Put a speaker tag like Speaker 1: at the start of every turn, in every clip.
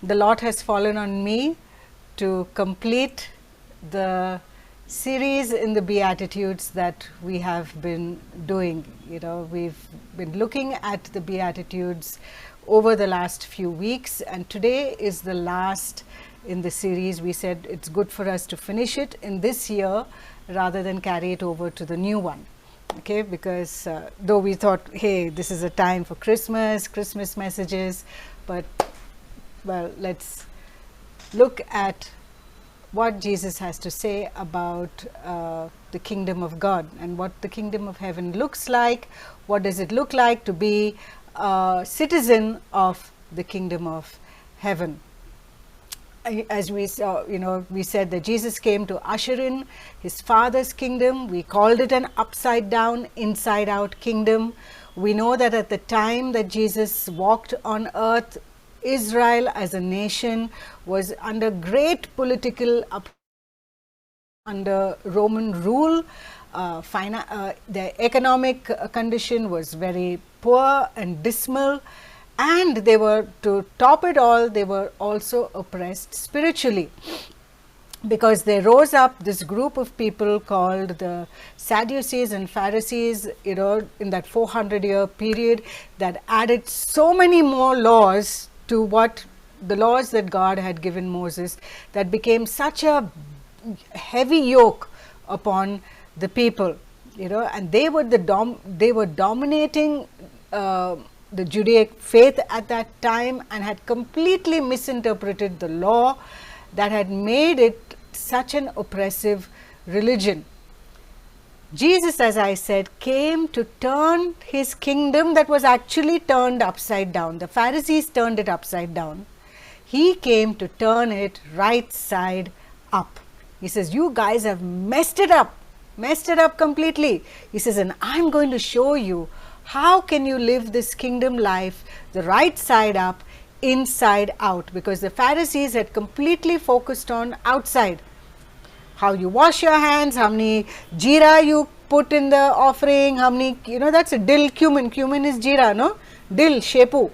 Speaker 1: the lot has fallen on me to complete the series in the Beatitudes that we have been doing. You know, we've been looking at the Beatitudes over the last few weeks, and today is the last in the series. We said it's good for us to finish it in this year rather than carry it over to the new one. Okay, because though we thought, hey, this is a time for Christmas messages, but well, let's look at what Jesus has to say about the kingdom of God and what the kingdom of heaven looks like. What does it look like to be a citizen of the kingdom of heaven? As we saw, you know, we said that Jesus came to usher in his Father's kingdom. We called it an upside down, inside out kingdom. We know that at the time that Jesus walked on earth, Israel as a nation was under great political under Roman rule. Their economic condition was very poor and dismal, and they were, to top it all, they were also oppressed spiritually, because there rose up this group of people called the Sadducees and Pharisees, you know, in that 400-year period, that added so many more laws to what the laws that God had given Moses, that became such a heavy yoke upon the people, you know, and they were dominating the Judaic faith at that time, and had completely misinterpreted the law that had made it such an oppressive religion. Jesus, as I said, came to turn his kingdom that was actually turned upside down. The Pharisees turned it upside down. He came to turn it right side up. He says, you guys have messed it up completely. He says, and I'm going to show you how can you live this kingdom life the right side up, inside out, because the Pharisees had completely focused on outside. How you wash your hands, how many jeera you put in the offering, how many, you know, that's a dill, cumin is jeera, no? Dill, shepu.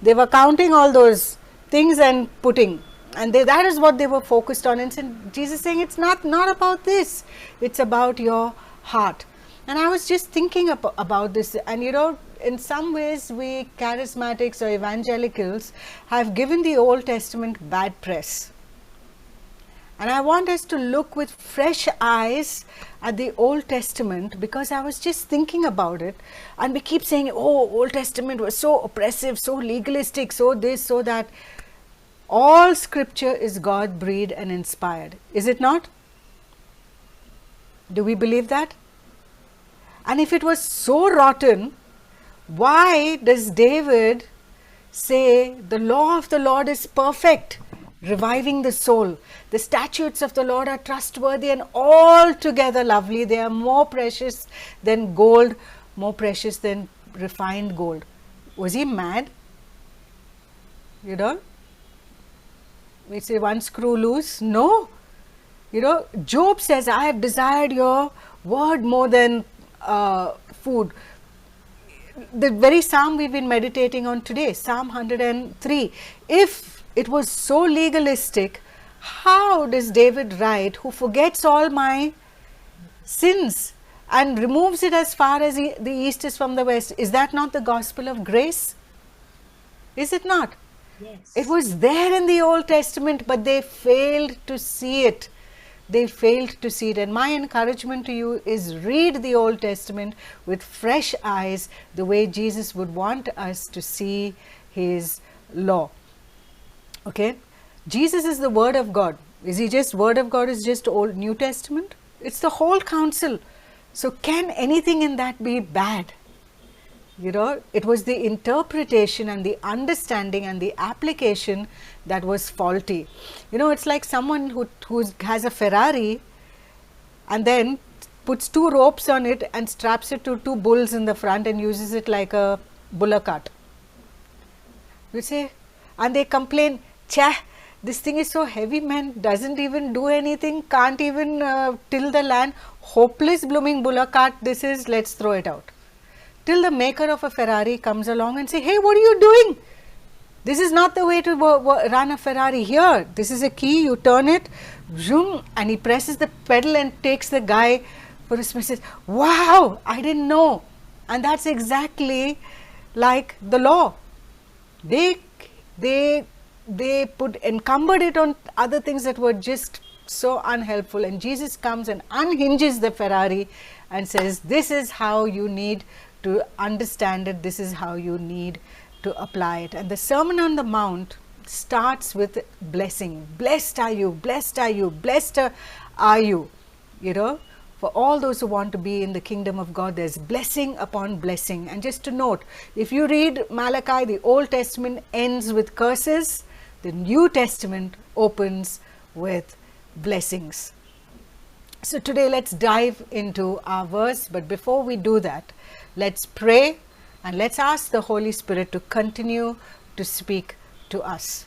Speaker 1: They were counting all those things and putting, and that is what they were focused on. And Jesus saying, it's not about this, it's about your heart. And I was just thinking about this, and you know, in some ways we charismatics or evangelicals have given the Old Testament bad press. And I want us to look with fresh eyes at the Old Testament, because I was just thinking about it, and we keep saying, oh, Old Testament was so oppressive, so legalistic, so this, so that. All scripture is God-breathed and inspired. Is it not? Do we believe that? And if it was so rotten, why does David say the law of the Lord is perfect, reviving the soul? The statutes of the Lord are trustworthy and altogether lovely. They are more precious than gold, more precious than refined gold. Was he mad? You know? We say one screw loose. No. You know, Job says, I have desired your word more than food. The very psalm we've been meditating on today, Psalm 103. If it was so legalistic, how does David write, who forgets all my sins and removes it as far as the east is from the west? Is that not the gospel of grace? Is it not?
Speaker 2: Yes.
Speaker 1: It was there in the Old Testament, but they failed to see it. They failed to see it. And my encouragement to you is, read the Old Testament with fresh eyes, the way Jesus would want us to see his law. Okay? Jesus is the Word of God. Is he just Word of God is just Old New Testament? It's the whole counsel. So can anything in that be bad? You know, it was the interpretation and the understanding and the application that was faulty. You know, it's like someone who has a Ferrari and then puts 2 ropes on it and straps it to 2 bulls in the front and uses it like a bullock cart. You say, and they complain, "Chah, this thing is so heavy, man, doesn't even do anything, can't even till the land, hopeless blooming bullock cart this is, let's throw it out." Till the maker of a Ferrari comes along and say, "Hey, what are you doing? This is not the way to run a Ferrari. Here, this is a key, you turn it, zoom, and he presses the pedal and takes the guy for a spin. Says, wow, I didn't know. And that's exactly like the law. They encumbered it on other things that were just so unhelpful, and Jesus comes and unhinges the Ferrari and says, this is how you need to understand it, this is how you need to apply it. And the Sermon on the Mount starts with blessing. Blessed are you, blessed are you, blessed are you. You know, for all those who want to be in the kingdom of God, there's blessing upon blessing. And just to note, if you read Malachi, the Old Testament ends with curses, the New Testament opens with blessings. So today let's dive into our verse, but before we do that, let's pray and let's ask the Holy Spirit to continue to speak to us.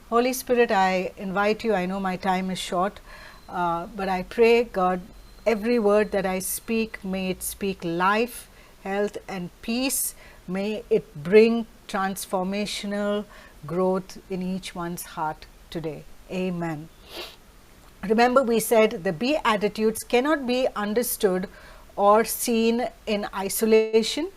Speaker 1: Holy Spirit, I invite you. I know my time is short, but I pray, God, every word that I speak, may it speak life, health and peace. May it bring transformational growth in each one's heart today. Amen. Remember, we said the Beatitudes cannot be understood or seen in isolation,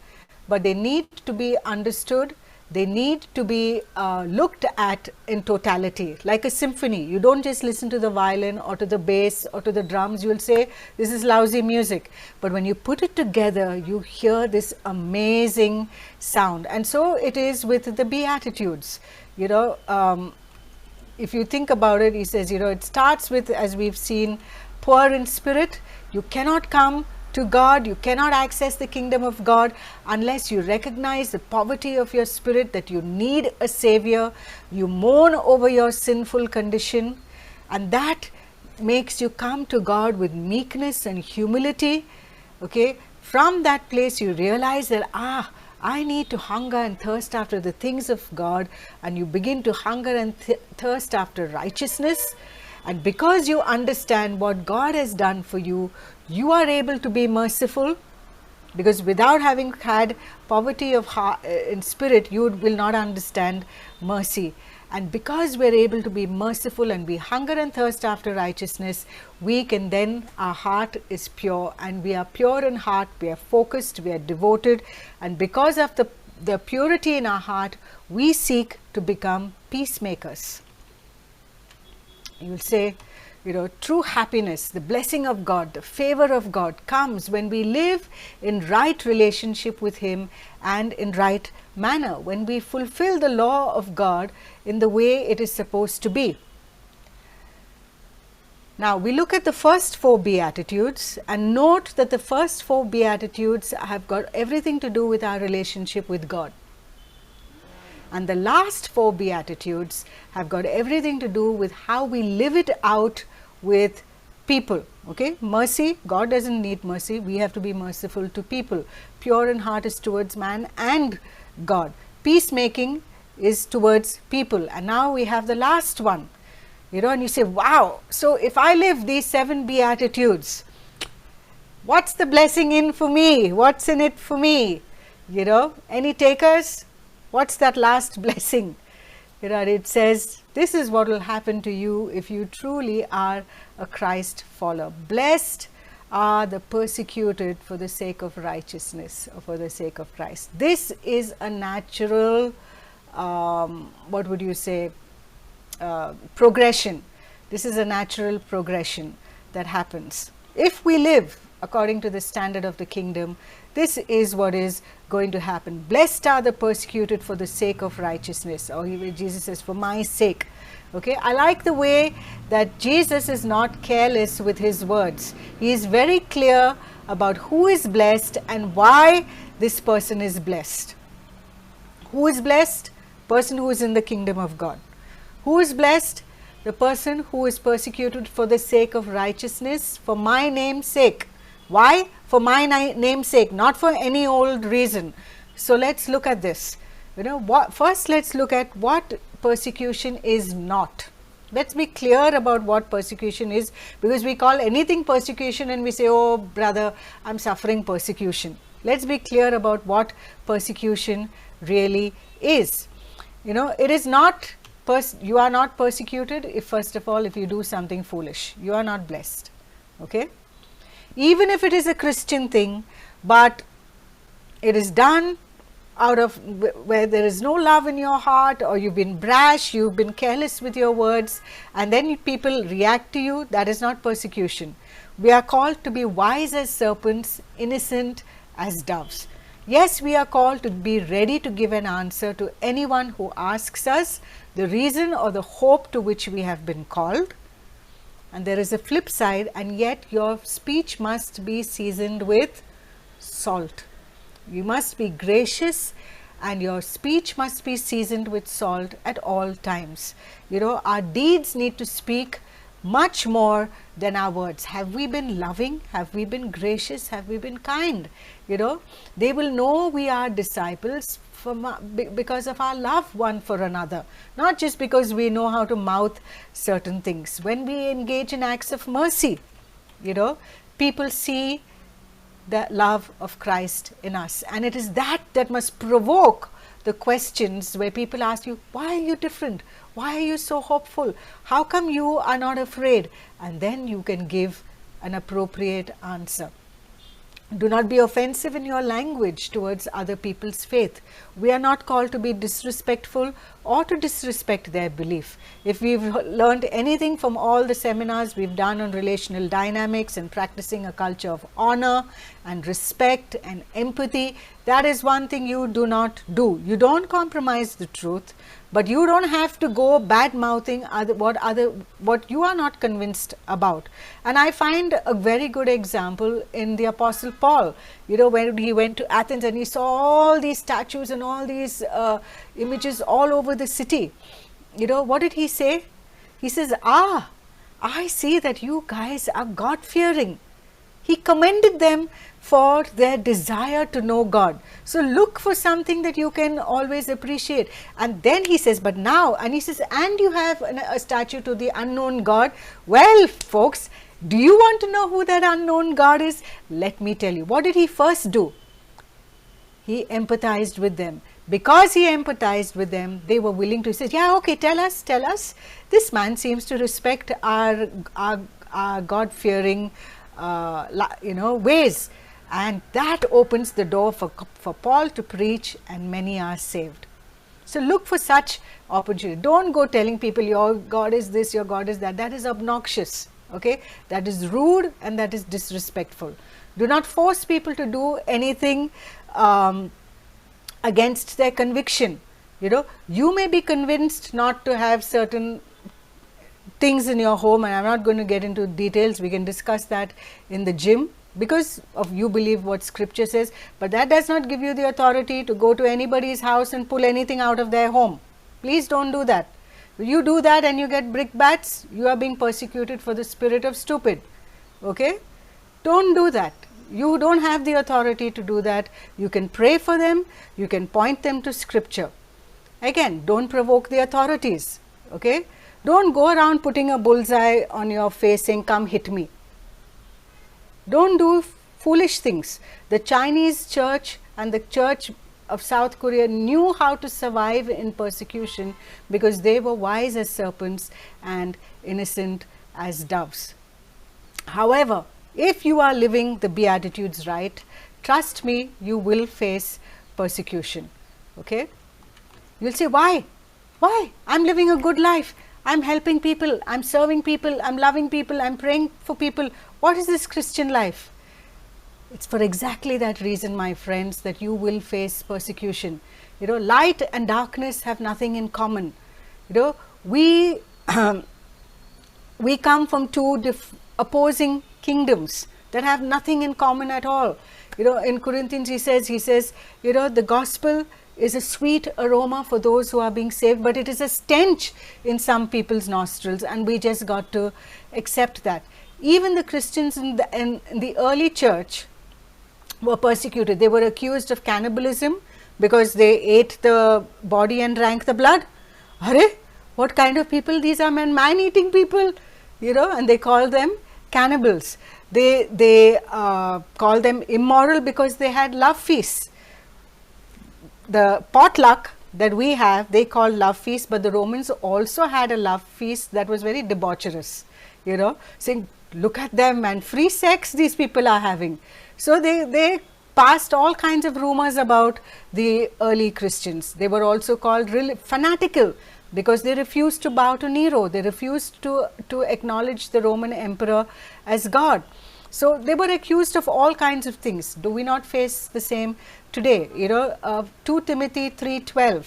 Speaker 1: but they need to be understood, they need to be looked at in totality, like a symphony. You don't just listen to the violin or to the bass or to the drums, you will say this is lousy music, but when you put it together, you hear this amazing sound. And so it is with the Beatitudes. You know, if you think about it, he says, you know, it starts with, as we've seen, poor in spirit. You cannot come to God, you cannot access the kingdom of God unless you recognize the poverty of your spirit, that you need a savior, you mourn over your sinful condition, and that makes you come to God with meekness and humility. Okay, from that place you realize that, I need to hunger and thirst after the things of God, and you begin to hunger and thirst after righteousness. And because you understand what God has done for you, you are able to be merciful, because without having had poverty of heart in spirit, you will not understand mercy. And because we are able to be merciful and we hunger and thirst after righteousness, we can then, our heart is pure, and we are pure in heart, we are focused, we are devoted, and because of the purity in our heart, we seek to become peacemakers. You will say, you know, true happiness, the blessing of God, the favor of God comes when we live in right relationship with Him and in right manner, when we fulfill the law of God in the way it is supposed to be. Now we look at the first 4 Beatitudes and note that the first 4 Beatitudes have got everything to do with our relationship with God. And the last 4 Beatitudes have got everything to do with how we live it out with people. Okay, mercy, God doesn't need mercy, we have to be merciful to people. Pure in heart is towards man and God. Peacemaking is towards people. And now we have the last one, you know, and you say, wow, so if I live these 7 Beatitudes, what's the blessing in for me? What's in it for me? You know, any takers? What's that last blessing? You know, it says, this is what will happen to you if you truly are a Christ follower. Blessed are the persecuted for the sake of righteousness, or for the sake of Christ. This is a natural, what would you say, progression. This is a natural progression that happens. If we live according to the standard of the kingdom, this is what is going to happen. Blessed are the persecuted for the sake of righteousness, or Jesus says, for my sake. Okay, I like the way that Jesus is not careless with his words. He is very clear about who is blessed and why this person is blessed. Who is blessed? Person who is in the kingdom of God. Who is blessed? The person who is persecuted for the sake of righteousness, for my name's sake. Why? For my name's sake, not for any old reason. So let's look at this. You know, first let's look at what persecution is not. Let's be clear about what persecution is, because we call anything persecution and we say, oh brother, I'm suffering persecution. Let's be clear about what persecution really is. You know, it is not, you are not persecuted if, first of all, if you do something foolish, you are not blessed. Okay? Even if it is a Christian thing, but it is done out of where there is no love in your heart, or you've been brash, you've been careless with your words, and then people react to you, that is not persecution. We are called to be wise as serpents, innocent as doves. Yes, we are called to be ready to give an answer to anyone who asks us the reason or the hope to which we have been called. And there is a flip side, and yet your speech must be seasoned with salt. You must be gracious, and your speech must be seasoned with salt at all times. You know, our deeds need to speak much more than our words. Have we been loving? Have we been gracious? Have we been kind? You know, they will know we are disciples from, because of our love one for another, not just because we know how to mouth certain things. When we engage in acts of mercy, you know, people see the love of Christ in us, and it is that that must provoke the questions where people ask you, why are you different? Why are you so hopeful? How come you are not afraid? And then you can give an appropriate answer. Do not be offensive in your language towards other people's faith. We are not called to be disrespectful or to disrespect their belief. If we've learned anything from all the seminars we've done on relational dynamics and practicing a culture of honor and respect and empathy, that is one thing you do not do. You don't compromise the truth, but you don't have to go bad mouthing what you are not convinced about. And I find a very good example in the Apostle Paul. You know, when he went to Athens and he saw all these statues and all these images all over the city, you know, what did he say? He says, I see that you guys are God-fearing. He commended them for their desire to know God. So look for something that you can always appreciate. And then he says, but now, and he says, and you have a statue to the unknown God. Well, folks, do you want to know who that unknown God is? Let me tell you. What did he first do? He empathized with them. Because he empathized with them, they were willing to say, yeah, okay, tell us. This man seems to respect our God-fearing ways, and that opens the door for Paul to preach, and many are saved. So look for such opportunity. Don't go telling people your God is this, your God is that. That is obnoxious. Okay, that is rude and that is disrespectful. Do not force people to do anything against their conviction. You know, you may be convinced not to have certain things in your home, and I'm not going to get into details. We can discuss that in the gym, because of you believe what scripture says, but that does not give you the authority to go to anybody's house and pull anything out of their home. Please don't do that. You do that and you get brickbats, you are being persecuted for the spirit of stupid. Okay? Don't do that. You don't have the authority to do that. You can pray for them, you can point them to scripture. Again, don't provoke the authorities. Okay? Don't go around putting a bullseye on your face saying, come hit me. Don't do foolish things. The Chinese church and the church of South Korea knew how to survive in persecution because they were wise as serpents and innocent as doves. However, if you are living the Beatitudes right, trust me, you will face persecution. Okay? You'll say, why? Why? I'm living a good life. I'm helping people, I'm serving people, I'm loving people, I'm praying for people. What is this Christian life? It's for exactly that reason, my friends, that you will face persecution. You know, light and darkness have nothing in common. You know, we come from two opposing kingdoms that have nothing in common at all. You know, in Corinthians he says, you know, the gospel is a sweet aroma for those who are being saved, but it is a stench in some people's nostrils, and we just got to accept that. Even the Christians in the early church were persecuted. They were accused of cannibalism because they ate the body and drank the blood. Arre, what kind of people these are? Man-eating people, you know, and they call them cannibals. They call them immoral because they had love feasts. The potluck that we have, they call love feast, but the Romans also had a love feast that was very debaucherous, you know, saying, look at them, and free sex these people are having. So they passed all kinds of rumors about the early Christians. They were also called fanatical, because they refused to bow to Nero, they refused to acknowledge the Roman emperor as God. So they were accused of all kinds of things. Do we not face the same today? You know, 2 Timothy 3:12,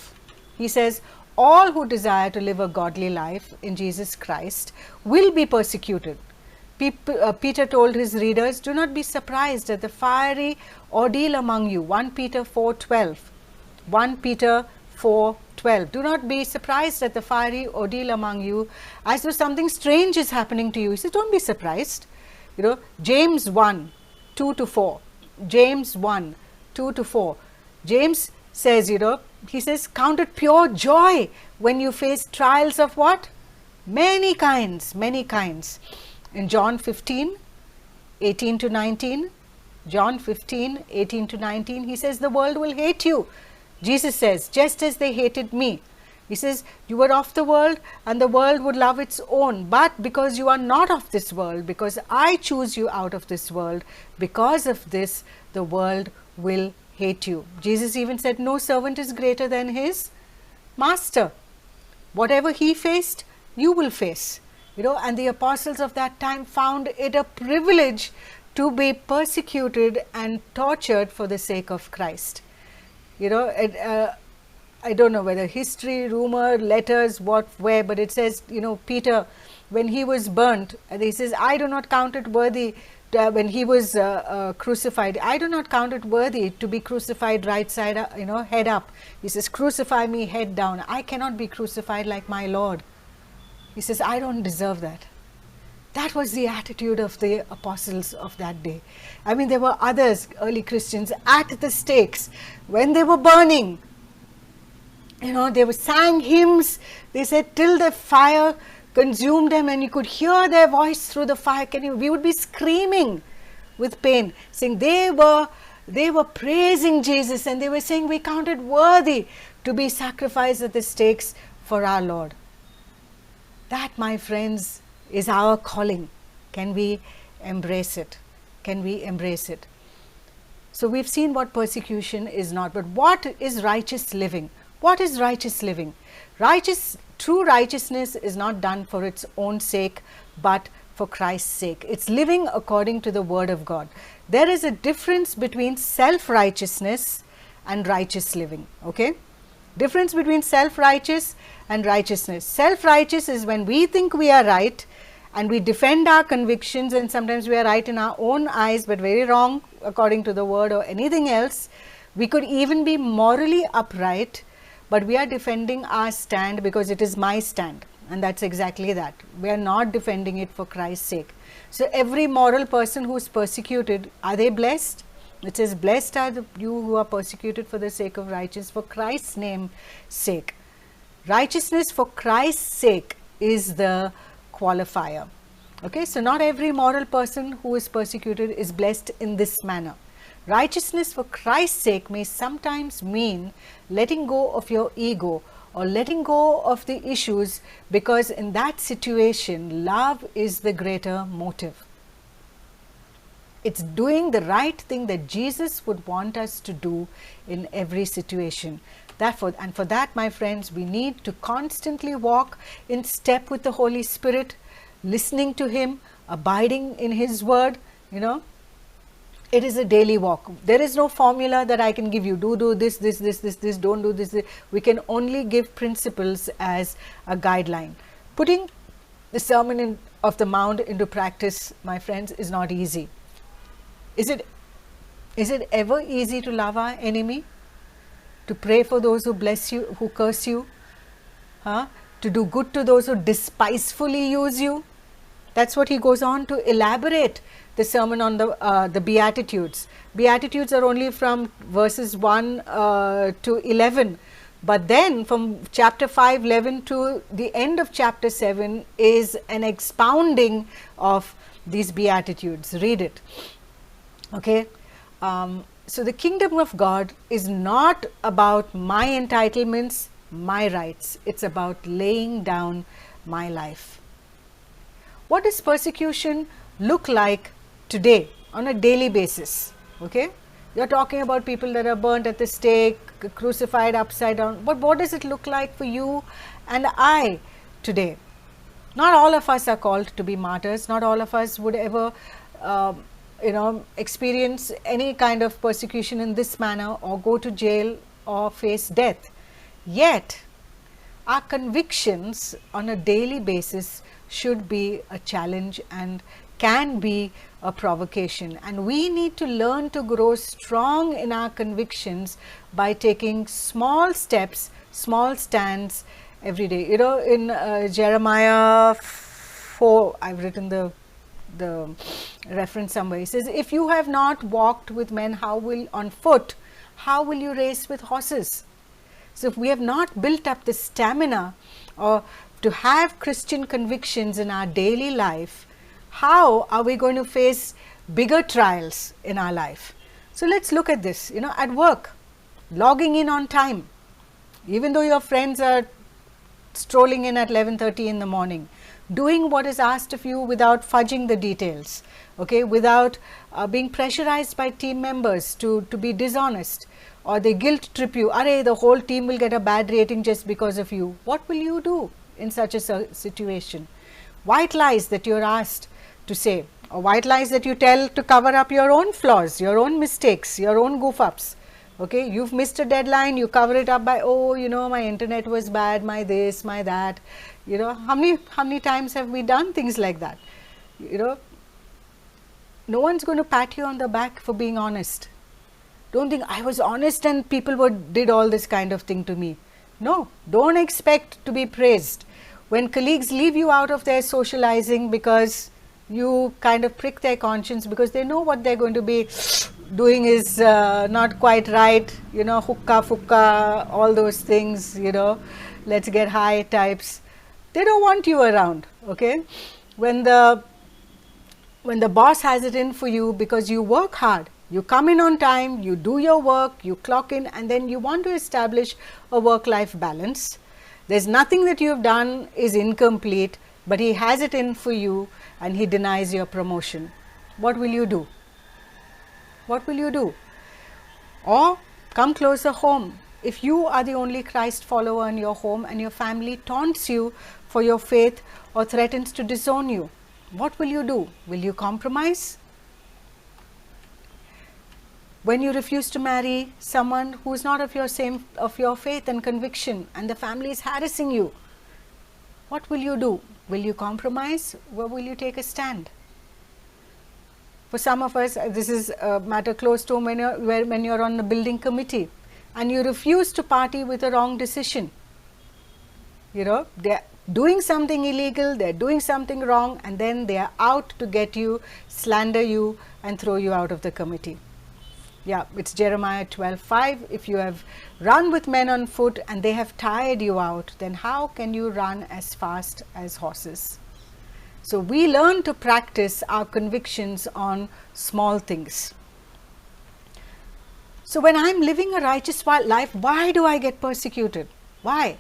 Speaker 1: he says, all who desire to live a godly life in Jesus Christ will be persecuted. Peter told his readers, do not be surprised at the fiery ordeal among you. 1 Peter 4:12. 1 Peter 4:12. Do not be surprised at the fiery ordeal among you, as though something strange is happening to you. He says, don't be surprised. You know, James 1:2-4. James 1:2-4. James says, you know, he says, count it pure joy when you face trials of what? Many kinds, many kinds. In John 15:18-19, John 15:18-19, he says, the world will hate you. Jesus says, just as they hated me. He says, you were of the world, and the world would love its own. But because you are not of this world, because I choose you out of this world, because of this, the world will hate you. Jesus even said, no servant is greater than his master. Whatever he faced, you will face. You know, and the apostles of that time found it a privilege to be persecuted and tortured for the sake of Christ. You know, I don't know whether history, rumor, letters, where, but it says, you know, Peter, when he was burnt, and he says, I do not count it worthy, when he was crucified, I do not count it worthy to be crucified right side up, you know, head up. He says, crucify me head down. I cannot be crucified like my Lord. He says, I don't deserve that. That was the attitude of the apostles of that day. I mean, there were others, early Christians, at the stakes when they were burning. You know, they were sang hymns. They said, till the fire consumed them, and you could hear their voice through the fire. We would be screaming with pain, saying they were praising Jesus, and they were saying, we count it worthy to be sacrificed at the stakes for our Lord. That, my friends, is our calling. Can we embrace it? Can we embrace it? So we've seen what persecution is not, but what is righteous living? What is righteous living? True righteousness is not done for its own sake, but for Christ's sake. It's living according to the Word of God. There is a difference between self-righteousness and righteous living. Okay? Difference between self-righteous and righteousness. Self-righteous is when we think we are right and we defend our convictions, and sometimes we are right in our own eyes but very wrong according to the Word or anything else. We could even be morally upright, but we are defending our stand because it is my stand, and that's exactly that. We are not defending it for Christ's sake. So every moral person who is persecuted, are they blessed? It says, blessed are you who are persecuted for the sake of righteousness, for Christ's name's sake. Righteousness for Christ's sake is the qualifier. Okay, so not every moral person who is persecuted is blessed in this manner. Righteousness for Christ's sake may sometimes mean letting go of your ego or letting go of the issues, because in that situation, love is the greater motive. It's doing the right thing that Jesus would want us to do in every situation. And for that, my friends, we need to constantly walk in step with the Holy Spirit, listening to Him, abiding in His Word, you know. It is a daily walk. There is no formula that I can give you. Do this, don't do this. We can only give principles as a guideline. Putting the Sermon of the Mount into practice, my friends, is not easy. Is it ever easy to love our enemy? To pray for those who bless you, who curse you? To do good to those who despisefully use you? That's what he goes on to elaborate the sermon on the Beatitudes. Beatitudes are only from verses 1 to 11. But then from chapter 5, 11 to the end of chapter 7 is an expounding of these Beatitudes. Read it. Okay. So the kingdom of God is not about my entitlements, my rights. It's about laying down my life. What does persecution look like today on a daily basis? Okay, you're talking about people that are burnt at the stake, crucified upside down, but what does it look like for you and I today? Not all of us are called to be martyrs. Not all of us would ever experience any kind of persecution in this manner, or go to jail or face death. Yet our convictions on a daily basis should be a challenge and can be a provocation, and we need to learn to grow strong in our convictions by taking small steps, small stands every day. You know, in Jeremiah 4, I've written the reference somewhere. He says, if you have not walked with men on foot, how will you race with horses? So if we have not built up the stamina or to have Christian convictions in our daily life, how are we going to face bigger trials in our life? So let's look at this. You know, at work, logging in on time, even though your friends are strolling in at 11:30 in the morning, doing what is asked of you without fudging the details, okay, without being pressurized by team members to be dishonest, or they guilt trip you, arey, the whole team will get a bad rating just because of you. What will you do in such a situation? White lies that you're asked to say, or white lies that you tell to cover up your own flaws, your own mistakes, your own goof ups. Okay, you've missed a deadline, you cover it up by, oh, you know, my internet was bad, my this, my that. You know, how many times have we done things like that? You know, no one's going to pat you on the back for being honest. Don't think I was honest and people did all this kind of thing to me. No, don't expect to be praised. When colleagues leave you out of their socializing because you kind of prick their conscience, because they know what they're going to be doing is not quite right, you know, hookah, fuka, all those things, you know, let's get high types. They don't want you around, okay? When the boss has it in for you because you work hard, you come in on time, you do your work, you clock in, and then you want to establish a work-life balance. There's nothing that you've done is incomplete, but he has it in for you and he denies your promotion. What will you do? What will you do? Or come closer home. If you are the only Christ follower in your home and your family taunts you for your faith or threatens to disown you, what will you do? Will you compromise? When you refuse to marry someone who is not of your faith and conviction, and the family is harassing you, what will you do? Will you compromise, or will you take a stand? For some of us, this is a matter close to when you're on the building committee and you refuse to party with a wrong decision. You know, they're doing something illegal, they're doing something wrong, and then they are out to get you, slander you, and throw you out of the committee. Yeah, it's Jeremiah 12:5. If you have run with men on foot and they have tired you out, then how can you run as fast as horses? So we learn to practice our convictions on small things. So when I'm living a righteous life, why do I get persecuted? Why?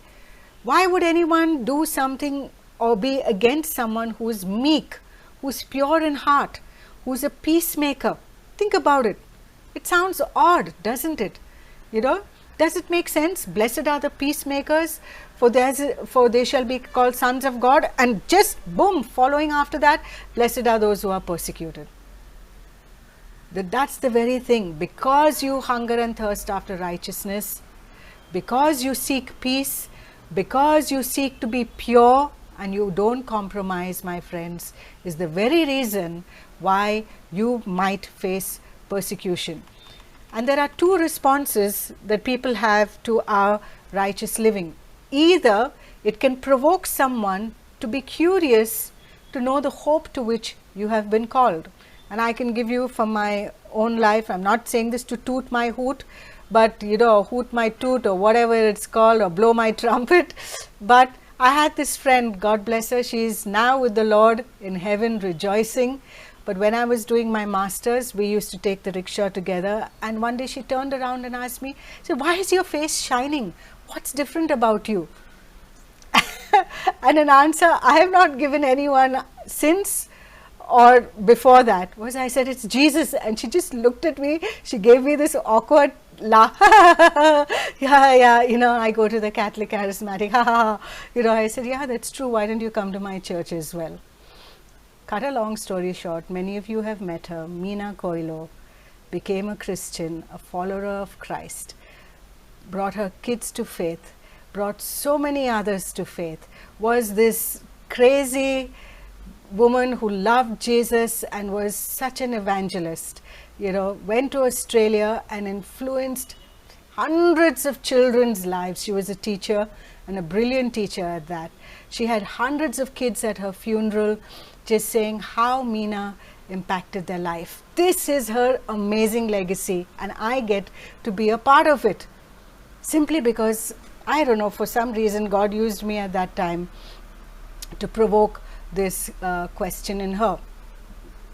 Speaker 1: Why would anyone do something or be against someone who is meek, who is pure in heart, who is a peacemaker? Think about it. It sounds odd, doesn't it? You know, does it make sense? Blessed are the peacemakers, for they shall be called sons of God. And just boom, following after that, blessed are those who are persecuted. That's the very thing. Because you hunger and thirst after righteousness, because you seek peace, because you seek to be pure and you don't compromise, my friends, is the very reason why you might face persecution. And there are two responses that people have to our righteous living. Either it can provoke someone to be curious to know the hope to which you have been called. And I can give you from my own life, I'm not saying this to toot my hoot, but you know, hoot my toot or whatever it's called, or blow my trumpet. But I had this friend, God bless her, she is now with the Lord in heaven rejoicing. but when I was doing my master's, we used to take the rickshaw together, and one day she turned around and asked me, so why is your face shining? What's different about you? And an answer I have not given anyone since or before that was, I said, it's Jesus. And she just looked at me, she gave me this awkward laugh. Yeah, you know, I go to the Catholic Charismatic, you know. I said, yeah, that's true, why don't you come to my church as well? Cut a long story short, many of you have met her. Meena Coelho became a Christian, a follower of Christ, brought her kids to faith, brought so many others to faith, was this crazy woman who loved Jesus and was such an evangelist, you know, went to Australia and influenced hundreds of children's lives. She was a teacher, and a brilliant teacher at that. She had hundreds of kids at her funeral, just saying how Meena impacted their life. This is her amazing legacy, and I get to be a part of it, simply because, I don't know, for some reason God used me at that time to provoke this question in her.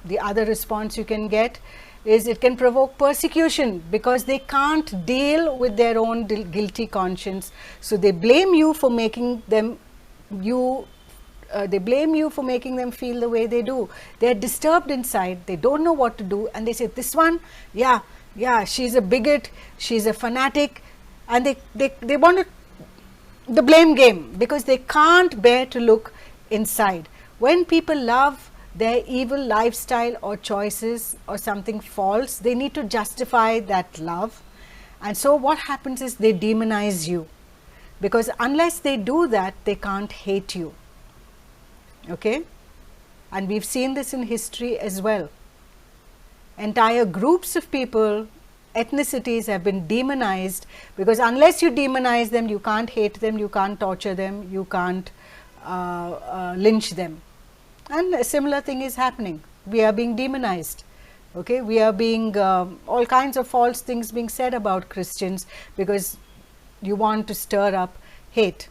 Speaker 1: The other response you can get is it can provoke persecution, because they can't deal with their own guilty conscience. So they blame you for making them feel the way they do. They're disturbed inside, they don't know what to do, and they say, this one, yeah, she's a bigot, she's a fanatic, and they want to, the blame game, because they can't bear to look inside. When people love their evil lifestyle or choices or something false, they need to justify that love, and so what happens is they demonize you, because unless they do that, they can't hate you. Okay, and we've seen this in history as well. Entire groups of people, ethnicities have been demonized, because unless you demonize them, you can't hate them, you can't torture them, you can't lynch them. And a similar thing is happening. We are being demonized. Okay, we are being all kinds of false things being said about Christians, because you want to stir up hate.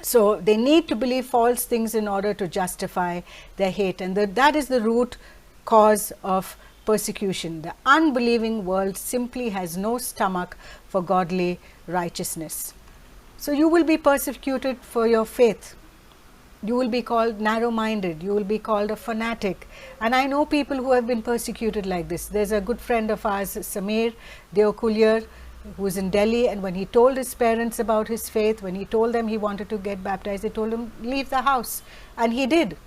Speaker 1: So they need to believe false things in order to justify their hate, and that is the root cause of persecution. The unbelieving world simply has no stomach for godly righteousness. So you will be persecuted for your faith. You will be called narrow-minded, you will be called a fanatic, and I know people who have been persecuted like this. There's a good friend of ours, Samir Deokulier, who is in Delhi, and when he told his parents about his faith, when he told them he wanted to get baptized, they told him, leave the house, and he did.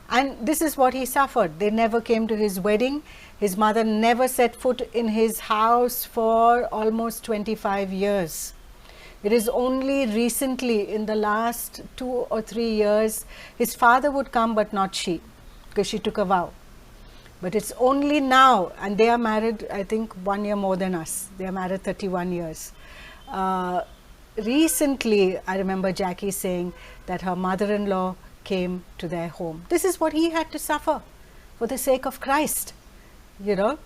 Speaker 1: And this is what he suffered. They never came to his wedding. His mother never set foot in his house for almost 25 years. It is only recently, in the last 2 or 3 years, his father would come, but not she, because she took a vow. But it's only now, and they are married, I think, 1 year more than us. They are married 31 years. Recently, I remember Jackie saying that her mother-in-law came to their home. This is what he had to suffer for the sake of Christ, you know.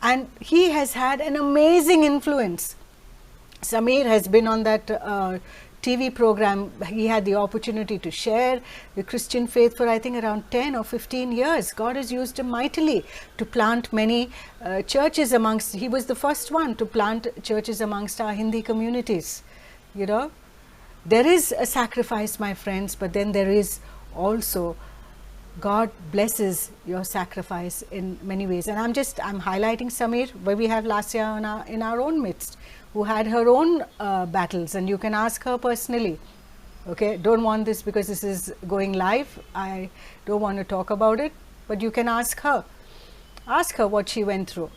Speaker 1: And he has had an amazing influence. Samir has been on that TV program. He had the opportunity to share the Christian faith for, I think, around 10 or 15 years. God has used him mightily to plant many churches amongst, he was the first one to plant churches amongst our Hindi communities, you know. There is a sacrifice, my friends, but then there is also, God blesses your sacrifice in many ways. And I'm highlighting Samir, where we have Lasya in our own midst, who had her own battles, and you can ask her personally. Okay, don't want this because this is going live. I don't want to talk about it, but you can ask her. Ask her what she went through.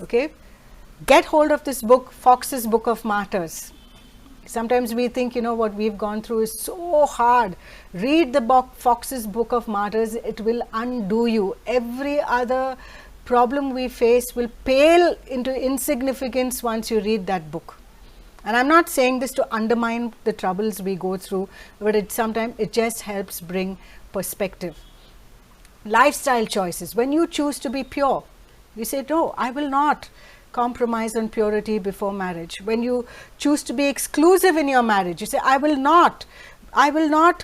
Speaker 1: Okay, get hold of this book, Fox's Book of Martyrs. Sometimes we think, you know, what we've gone through is so hard. Read the book, Fox's Book of Martyrs. It will undo you. Every other problem we face will pale into insignificance once you read that book. And I'm not saying this to undermine the troubles we go through, but sometimes it just helps bring perspective. Lifestyle choices. When you choose to be pure, you say, no, I will not compromise on purity before marriage. When you choose to be exclusive in your marriage, you say, I will not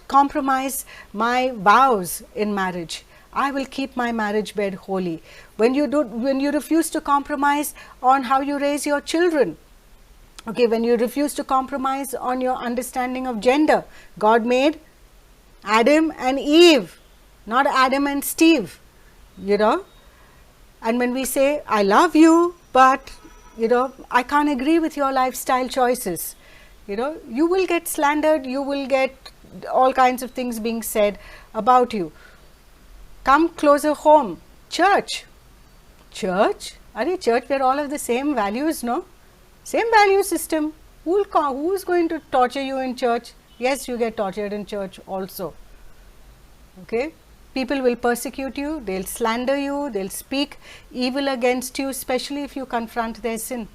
Speaker 1: compromise my vows in marriage. I will keep my marriage bed holy. When you refuse to compromise on how you raise your children, okay, when you refuse to compromise on your understanding of gender, God made Adam and Eve, not Adam and Steve, you know. And when we say, I love you, but, you know, I can't agree with your lifestyle choices, you know, you will get slandered, you will get all kinds of things being said about you. Come closer home. Church. Church? Church, we are all of the same values, no? Same value system. Who is going to torture you in church? Yes, you get tortured in church also. Okay? People will persecute you, they'll slander you, they'll speak evil against you, especially if you confront their sin.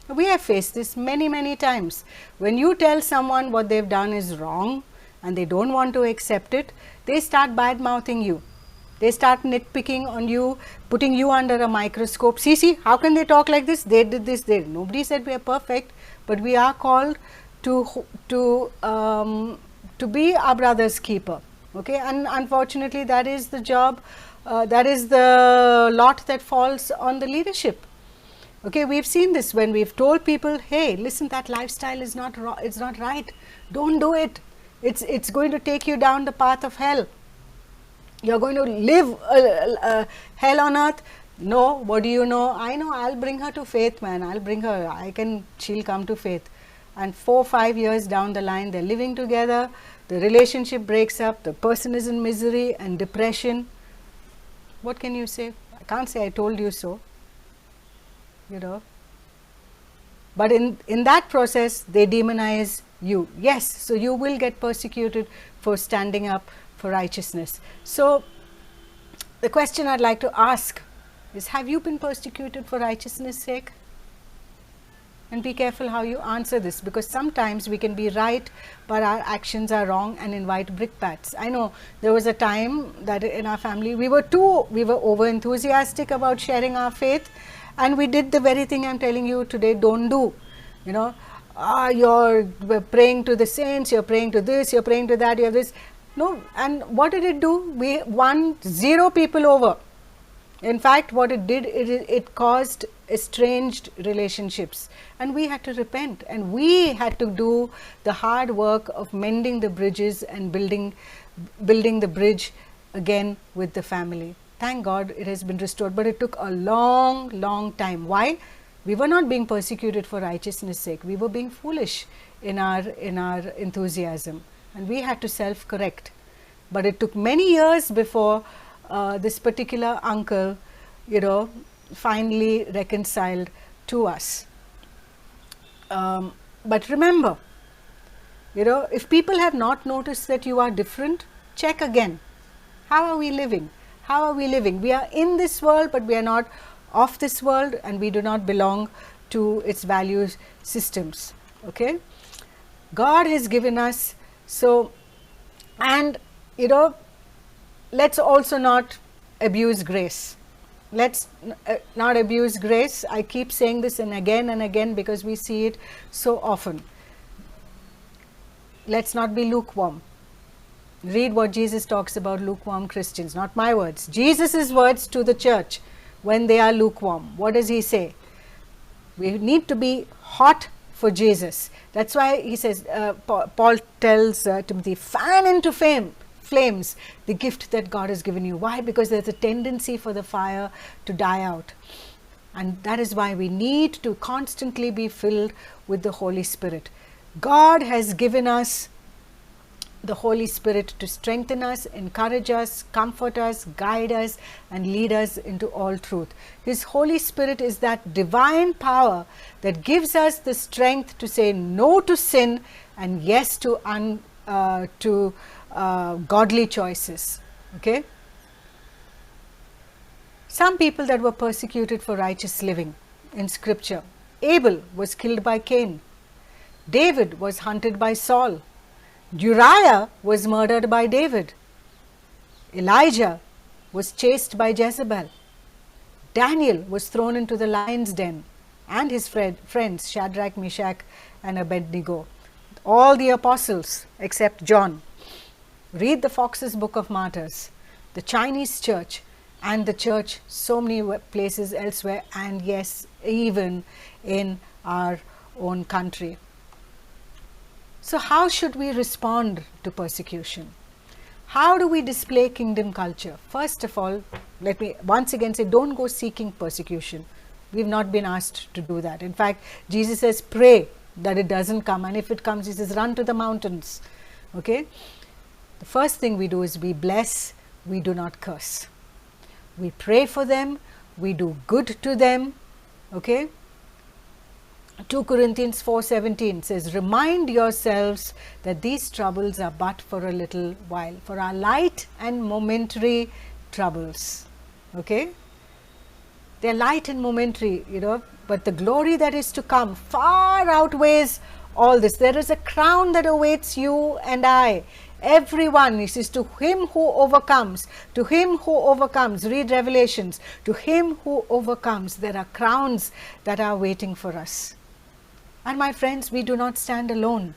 Speaker 1: We have faced this many, many times. When you tell someone what they've done is wrong and they don't want to accept it, they start bad mouthing you. They start nitpicking on you, putting you under a microscope. See, how can they talk like this? They did this, nobody said we are perfect, but we are called to be our brother's keeper. Okay, and unfortunately that is the job, that is the lot that falls on the leadership. Okay, we've seen this when we've told people, hey, listen, that lifestyle is not it's not right, don't do it, it's going to take you down the path of hell, you're going to live hell on earth. No, what do you know? I know, I'll bring her to faith, man, I'll bring her, she'll come to faith. And 4 or 5 years down the line, they're living together, the relationship breaks up, the person is in misery and depression. What can you say? I can't say I told you so, you know. But in that process, they demonize you. Yes, so you will get persecuted for standing up for righteousness. So the question I'd like to ask is, have you been persecuted for righteousness' sake? And be careful how you answer this, because sometimes we can be right but our actions are wrong and invite brickbats. I know there was a time that in our family we were over enthusiastic about sharing our faith, and we did the very thing I'm telling you today don't do. You know, you're praying to the saints, you're praying to this, you're praying to that, you have this. No, and what did it do? We won 0 people over. In fact, what it did, it caused estranged relationships, and we had to repent, and we had to do the hard work of mending the bridges and building the bridge again with the family. Thank God it has been restored, but it took a long time. Why? We were not being persecuted for righteousness' sake. We were being foolish in our enthusiasm, and we had to self-correct. But it took many years before this particular uncle, you know, finally reconciled to us. But remember, you know, if people have not noticed that you are different, check again. How are we living? How are we living? We are in this world, but we are not of this world, and we do not belong to its value systems. Okay? God has given us, so, and you know, let's also not abuse grace. Let's not abuse grace. I keep saying this and again because we see it so often. Let's not be lukewarm. Read what Jesus talks about lukewarm Christians, not my words. Jesus' words to the church when they are lukewarm. What does he say? We need to be hot for Jesus. That's why he says, Paul tells Timothy, fan into flames the gift that God has given you. Why? Because there's a tendency for the fire to die out. And that is why we need to constantly be filled with the Holy Spirit. God has given us the Holy Spirit to strengthen us, encourage us, comfort us, guide us, and lead us into all truth. His Holy Spirit is that divine power that gives us the strength to say no to sin and yes to godly choices. Okay? Some people that were persecuted for righteous living in scripture. Abel was killed by Cain. David was hunted by Saul. Uriah was murdered by David. Elijah was chased by Jezebel. Daniel was thrown into the lion's den, and his friends Shadrach, Meshach and Abednego. All the apostles except John. Read the Fox's Book of Martyrs. the Chinese church and the church so many places elsewhere, and yes, even in our own country. So how should we respond to persecution? How do we display kingdom culture? First of all, let me once again say, don't go seeking persecution. We've not been asked to do that. In fact, Jesus says, pray that it doesn't come, and if it comes, he says, run to the mountains. Okay? The first thing we do is we bless, we do not curse. We pray for them, we do good to them. Okay? 2 Corinthians 4:17 says, remind yourselves that these troubles are but for a little while, for our light and momentary troubles. Okay? They're light and momentary, but the glory that is to come far outweighs all this. There is a crown that awaits you and I. Everyone, he says, to him who overcomes, read Revelations, to him who overcomes, there are crowns that are waiting for us. And my friends, we do not stand alone.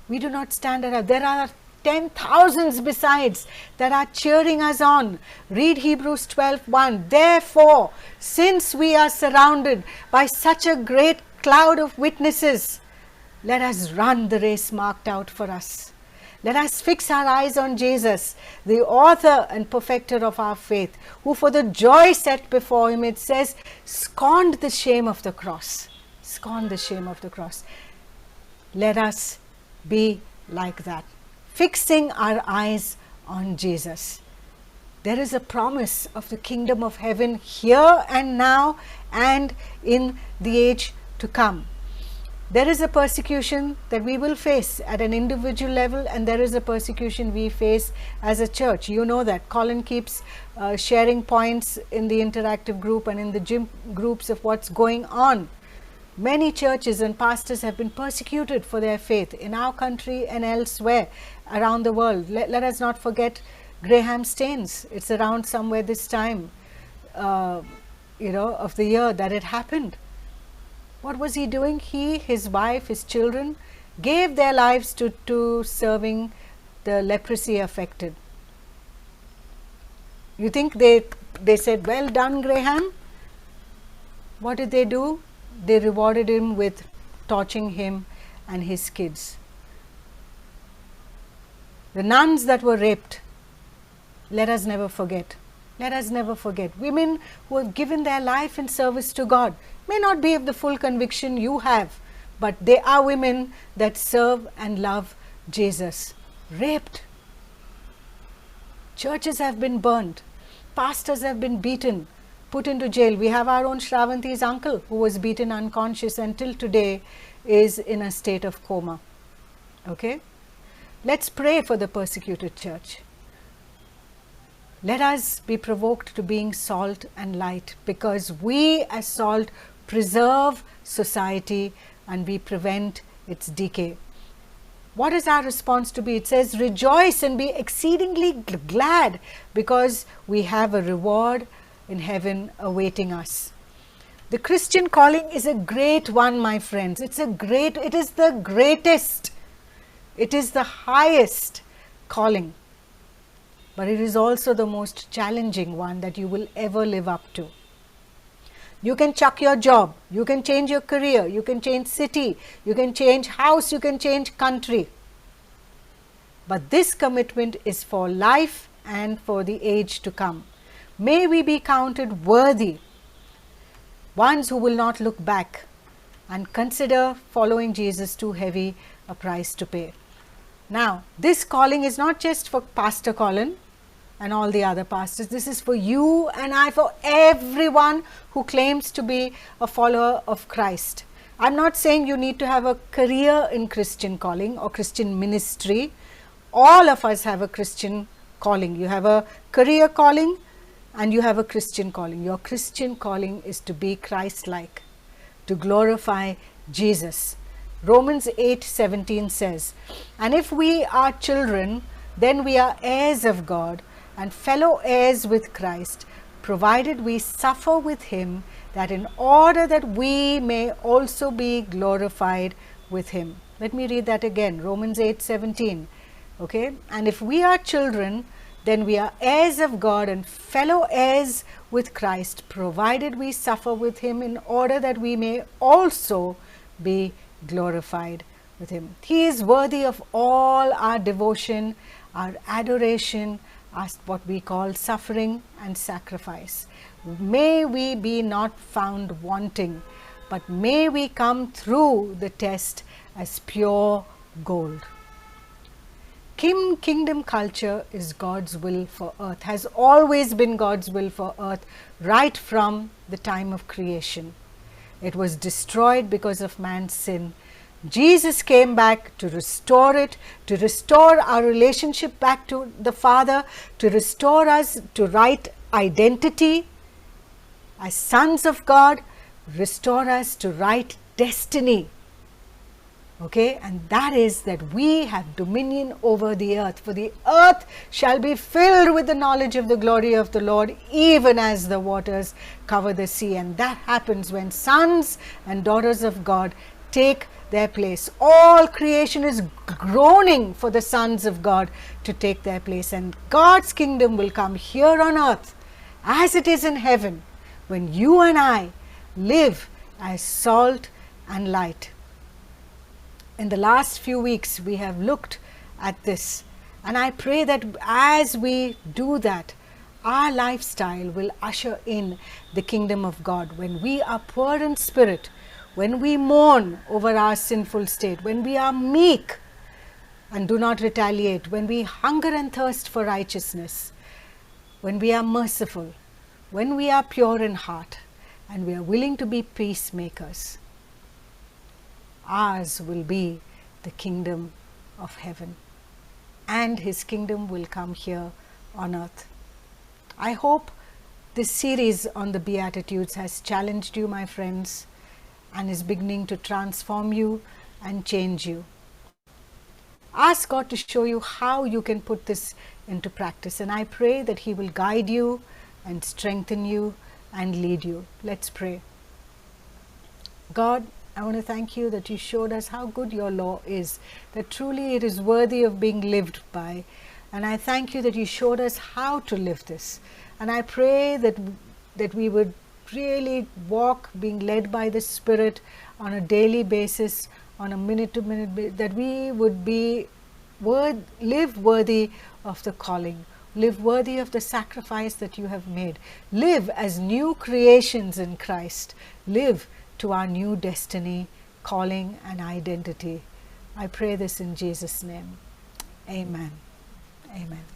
Speaker 1: We do not stand alone. There are 10,000s besides that are cheering us on. Read Hebrews 12:1. Therefore, since we are surrounded by such a great cloud of witnesses, let us run the race marked out for us. Let us fix our eyes on Jesus, the author and perfecter of our faith, who for the joy set before him, it says, scorned the shame of the cross. Scorned the shame of the cross. Let us be like that, fixing our eyes on Jesus. There is a promise of the kingdom of heaven here and now and in the age to come. There is a persecution that we will face at an individual level, and there is a persecution we face as a church. You know that. Colin keeps sharing points in the interactive group and in the gym groups of what's going on. Many churches and pastors have been persecuted for their faith in our country and elsewhere around the world. Let us not forget Graham Staines. It's around somewhere this time, of the year that it happened. What was he doing? He, his wife, his children gave their lives to serving the leprosy affected. You think they said, well done, Graham? What did they do? They rewarded him with torching him and his kids. The nuns that were raped, let us never forget. Let us never forget. Women who have given their life in service to God may not be of the full conviction you have, but they are women that serve and love Jesus. Raped. Churches have been burnt. Pastors have been beaten, put into jail. We have our own Shravanti's uncle who was beaten unconscious and till today is in a state of coma. Okay? Let's pray for the persecuted church. Let us be provoked to being salt and light, because we as salt preserve society and we prevent its decay. What is our response to be? It says, rejoice and be exceedingly glad, because we have a reward in heaven awaiting us. The Christian calling is a great one, my friends. It is the greatest. It is the highest calling. But it is also the most challenging one that you will ever live up to. You can chuck your job, you can change your career, you can change city, you can change house, you can change country. But this commitment is for life and for the age to come. May we be counted worthy, ones who will not look back and consider following Jesus too heavy a price to pay. Now, this calling is not just for Pastor Colin and all the other pastors. This is for you and I, for everyone who claims to be a follower of Christ. I'm not saying you need to have a career in Christian calling or Christian ministry. All of us have a Christian calling. You have a career calling and you have a Christian calling. Your Christian calling is to be Christ-like, to glorify Jesus. Romans 8:17 says, and if we are children, then we are heirs of God and fellow heirs with Christ, provided we suffer with him, that in order that we may also be glorified with him. Let me read that again, Romans 8:17. Okay, and if we are children, then we are heirs of God and fellow heirs with Christ, provided we suffer with him, in order that we may also be glorified with him. He is worthy of all our devotion, our adoration, what we call suffering and sacrifice. May we be not found wanting, but may we come through the test as pure gold. Kingdom culture is God's will for earth, has always been God's will for earth right from the time of creation. It was destroyed because of man's sin. Jesus came back to restore it, to restore our relationship back to the Father, to restore us to right identity as sons of God, restore us to right destiny. Okay, and that is that we have dominion over the earth, for the earth shall be filled with the knowledge of the glory of the Lord, even as the waters cover the sea. And that happens when sons and daughters of God take their place. All creation is groaning for the sons of God to take their place, and God's kingdom will come here on earth as it is in heaven, when you and I live as salt and light. In the last few weeks we have looked at this, and I pray that as we do that, our lifestyle will usher in the kingdom of God. When we are poor in spirit, when we mourn over our sinful state, when we are meek and do not retaliate, when we hunger and thirst for righteousness, when we are merciful, when we are pure in heart, and we are willing to be peacemakers, ours will be the kingdom of heaven, and his kingdom will come here on earth. I hope this series on the Beatitudes has challenged you, my friends, and is beginning to transform you and change you. Ask God to show you how you can put this into practice, and I pray that he will guide you and strengthen you and lead you. Let's pray. God, I want to thank you that you showed us how good your law is, that truly it is worthy of being lived by. And I thank you that you showed us how to live this. And I pray that we would really walk being led by the Spirit on a daily basis, on a minute to minute basis, that we would be live worthy of the calling, live worthy of the sacrifice that you have made, live as new creations in Christ, live to our new destiny, calling and identity. I pray this in Jesus' name. Amen. Amen.